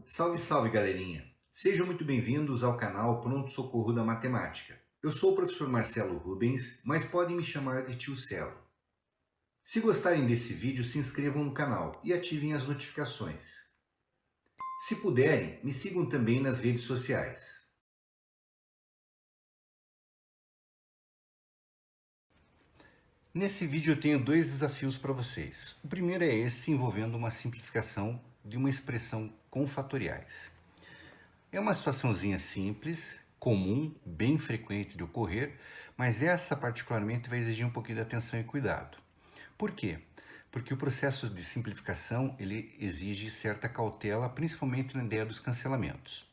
Salve, salve, galerinha! Sejam muito bem-vindos ao canal Pronto Socorro da Matemática. Eu sou o professor Marcelo Rubens, mas podem me chamar de Tio Celo. Se gostarem desse vídeo, se inscrevam no canal e ativem as notificações. Se puderem, me sigam também nas redes sociais. Nesse vídeo eu tenho dois desafios para vocês. O primeiro é esse, envolvendo uma simplificação de uma expressão com fatoriais. É uma situaçãozinha simples, comum, bem frequente de ocorrer, mas essa particularmente vai exigir um pouquinho de atenção e cuidado. Por quê? Porque o processo de simplificação ele exige certa cautela, principalmente na ideia dos cancelamentos.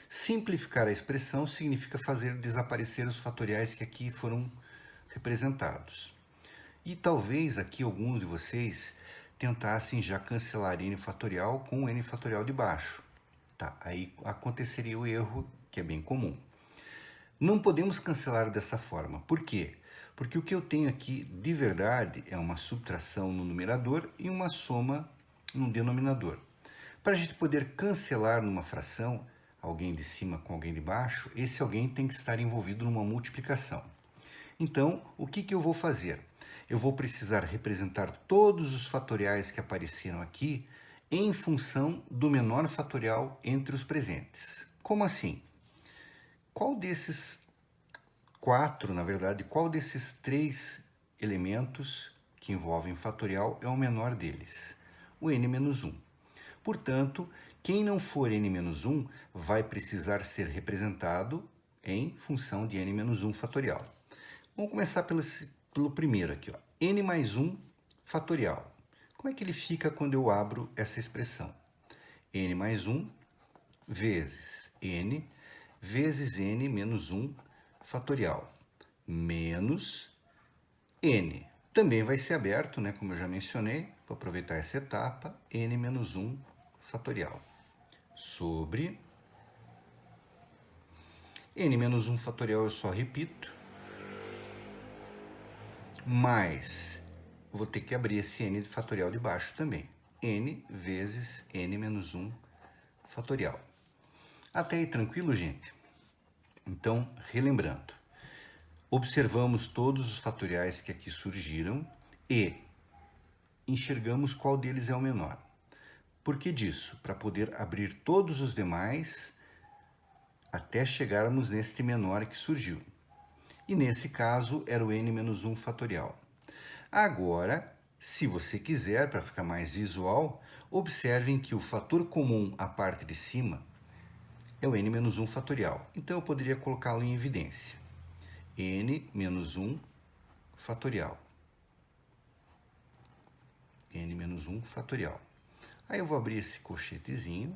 Simplificar a expressão significa fazer desaparecer os fatoriais que aqui foram representados. E talvez aqui alguns de vocês tentassem já cancelar n fatorial com n fatorial de baixo. Tá, aí aconteceria o erro, que é bem comum. Não podemos cancelar dessa forma. Por quê? Porque o que eu tenho aqui de verdade é uma subtração no numerador e uma soma no denominador. Para a gente poder cancelar numa fração, alguém de cima com alguém de baixo, esse alguém tem que estar envolvido numa multiplicação. Então, o que eu vou fazer? Eu vou precisar representar todos os fatoriais que apareceram aqui em função do menor fatorial entre os presentes. Como assim? Qual desses quatro, na verdade, qual desses três elementos que envolvem fatorial é o menor deles? O n-1. Portanto, quem não for n-1 vai precisar ser representado em função de n-1 fatorial. Vamos começar pelo primeiro aqui, ó. N mais 1 fatorial. Como é que ele fica quando eu abro essa expressão? N mais 1 vezes n menos 1 fatorial menos n. Também vai ser aberto, né, como eu já mencionei, vou aproveitar essa etapa, n menos 1 fatorial sobre n menos 1 fatorial eu só repito, mais vou ter que abrir esse n fatorial de baixo também. N vezes n menos 1 fatorial. Até aí tranquilo, gente? Então, relembrando, observamos todos os fatoriais que aqui surgiram e enxergamos qual deles é o menor. Por que disso? Para poder abrir todos os demais até chegarmos neste menor que surgiu. E nesse caso era o n menos 1 fatorial. Agora, se você quiser, para ficar mais visual, observem que o fator comum à parte de cima é o n menos 1 fatorial. Então, eu poderia colocá-lo em evidência. N menos 1 fatorial. N menos 1 fatorial. Aí eu vou abrir esse colchetezinho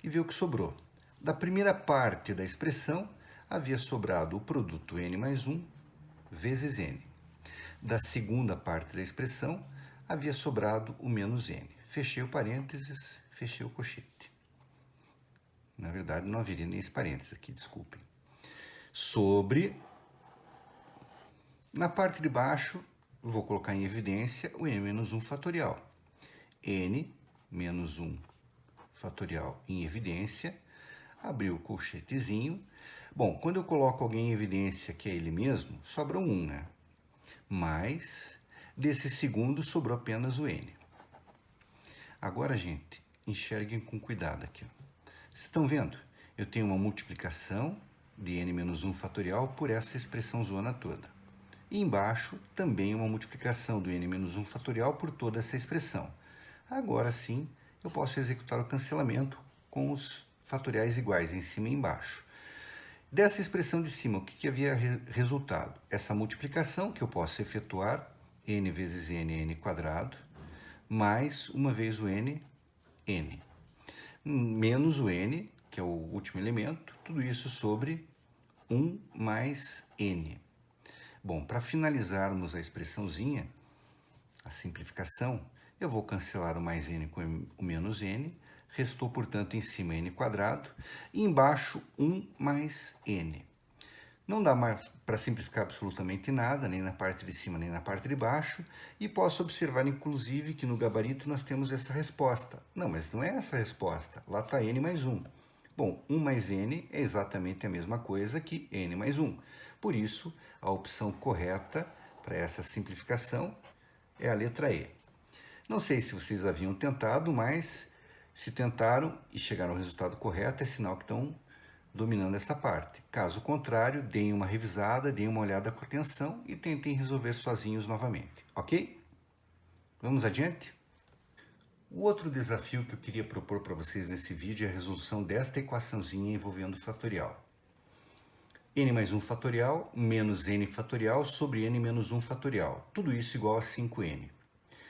e ver o que sobrou. Da primeira parte da expressão, havia sobrado o produto n mais 1 vezes n. Da segunda parte da expressão, havia sobrado o menos n. Fechei o parênteses, fechei o colchete. Na verdade, não haveria nem esse parênteses aqui, desculpem. Sobre, na parte de baixo, vou colocar em evidência o n menos 1 fatorial. N menos 1 fatorial em evidência, abri o colchetezinho. Bom, quando eu coloco alguém em evidência que é ele mesmo, sobra um 1, né? Mas, desse segundo, sobrou apenas o n. Agora, gente, enxerguem com cuidado aqui. Vocês estão vendo? Eu tenho uma multiplicação de n menos 1 fatorial por essa expressão zona toda. E embaixo, também uma multiplicação do n menos 1 fatorial por toda essa expressão. Agora sim, eu posso executar o cancelamento com os fatoriais iguais em cima e embaixo. Dessa expressão de cima, o que havia resultado? Essa multiplicação que eu posso efetuar, n vezes n quadrado, mais uma vez o n, menos o n, que é o último elemento, tudo isso sobre 1 mais n. Bom, para finalizarmos a expressãozinha, a simplificação, eu vou cancelar o mais n com o menos n, restou, portanto, em cima n quadrado, e embaixo 1 mais n. Não dá mais para simplificar absolutamente nada, nem na parte de cima nem na parte de baixo, e posso observar inclusive que no gabarito nós temos essa resposta. Não, mas não é essa a resposta, lá está n mais 1. Bom, 1 mais n é exatamente a mesma coisa que n mais 1. Por isso, a opção correta para essa simplificação é a letra E. Não sei se vocês haviam tentado, mas se tentaram e chegaram ao resultado correto, é sinal que estão dominando essa parte. Caso contrário, deem uma revisada, deem uma olhada com atenção e tentem resolver sozinhos novamente, ok? Vamos adiante? O outro desafio que eu queria propor para vocês nesse vídeo é a resolução desta equaçãozinha envolvendo fatorial. N mais 1 fatorial menos n fatorial sobre n menos 1 fatorial. Tudo isso igual a 5n.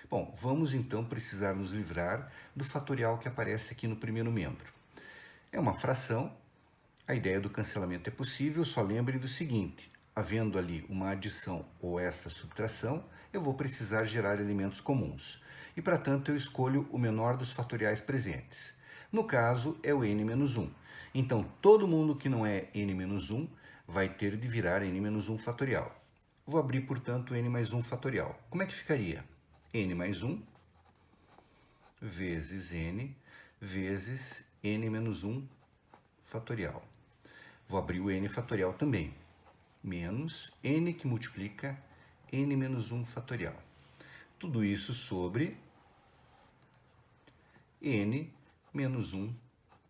Bom, vamos então precisar nos livrar do fatorial que aparece aqui no primeiro membro. É uma fração. A ideia do cancelamento é possível, só lembrem do seguinte: havendo ali uma adição ou esta subtração, eu vou precisar gerar elementos comuns. E, para tanto, eu escolho o menor dos fatoriais presentes. No caso, é o n menos 1. Então, todo mundo que não é n menos 1 vai ter de virar n menos 1 fatorial. Vou abrir, portanto, n mais 1 fatorial. Como é que ficaria? N mais 1 vezes n vezes n menos 1 fatorial. Vou abrir o n fatorial também, menos n que multiplica n menos 1 fatorial. Tudo isso sobre n menos 1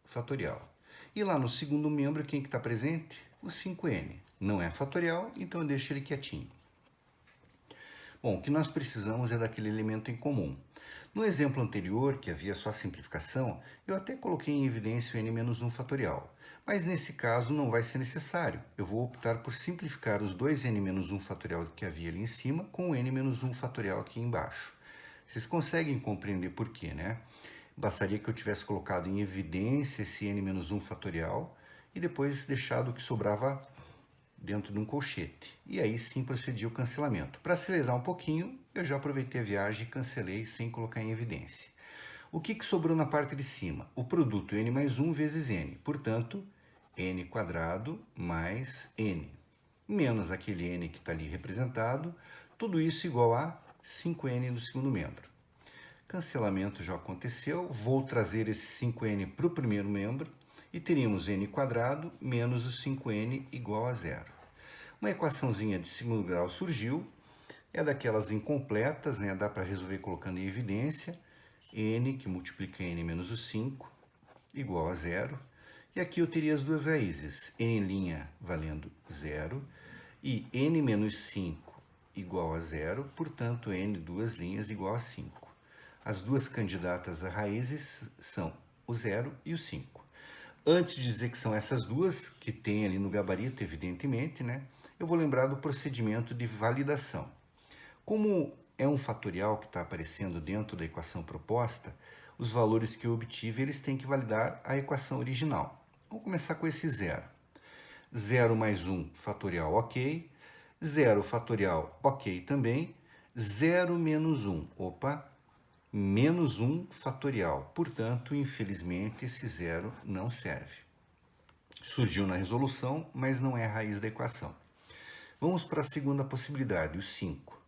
fatorial. E lá no segundo membro, quem que está presente? O 5n. Não é fatorial, então eu deixo ele quietinho. Bom, o que nós precisamos é daquele elemento em comum. No exemplo anterior, que havia só simplificação, eu até coloquei em evidência o n menos 1 fatorial. Mas nesse caso não vai ser necessário. Eu vou optar por simplificar os dois n menos 1 fatorial que havia ali em cima com o n menos 1 fatorial aqui embaixo. Vocês conseguem compreender por quê, né? Bastaria que eu tivesse colocado em evidência esse n menos 1 fatorial e depois deixado o que sobrava dentro de um colchete. E aí sim procedi ao cancelamento. Para acelerar um pouquinho, eu já aproveitei a viagem e cancelei sem colocar em evidência. O que sobrou na parte de cima? O produto n mais 1 vezes n. Portanto, n quadrado mais n. Menos aquele n que está ali representado. Tudo isso igual a 5n no segundo membro. Cancelamento já aconteceu. Vou trazer esse 5n para o primeiro membro. E teríamos n quadrado menos o 5n igual a zero. Uma equaçãozinha de segundo grau surgiu. É daquelas incompletas, né? Dá para resolver colocando em evidência. N, que multiplica n menos o 5, igual a zero. E aqui eu teria as duas raízes, n' valendo zero e n menos 5 igual a zero, portanto, n duas linhas igual a 5. As duas candidatas a raízes são o 0 e o 5. Antes de dizer que são essas duas, que tem ali no gabarito, evidentemente, né? Eu vou lembrar do procedimento de validação. Como é um fatorial que está aparecendo dentro da equação proposta, os valores que eu obtive, eles têm que validar a equação original. Vamos começar com esse zero. 0 mais 1 fatorial ok, 0 fatorial ok também, 0 menos 1, opa, menos 1 fatorial. Portanto, infelizmente, esse zero não serve. Surgiu na resolução, mas não é a raiz da equação. Vamos para a segunda possibilidade, o 5.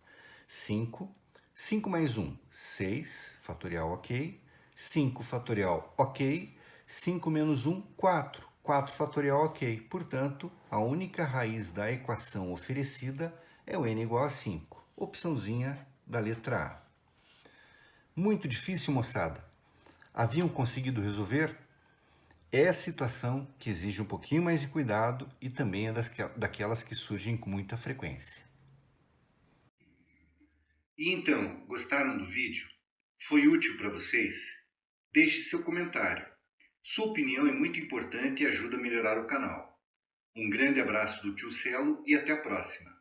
5 mais 1, 6, fatorial ok. 5 fatorial ok. 5 menos 1, 4. 4 fatorial ok. Portanto, a única raiz da equação oferecida é o n igual a 5. Opçãozinha da letra A. Muito difícil, moçada? Haviam conseguido resolver? É a situação que exige um pouquinho mais de cuidado e também é daquelas que surgem com muita frequência. E então, gostaram do vídeo? Foi útil para vocês? Deixe seu comentário. Sua opinião é muito importante e ajuda a melhorar o canal. Um grande abraço do tio Celo e até a próxima!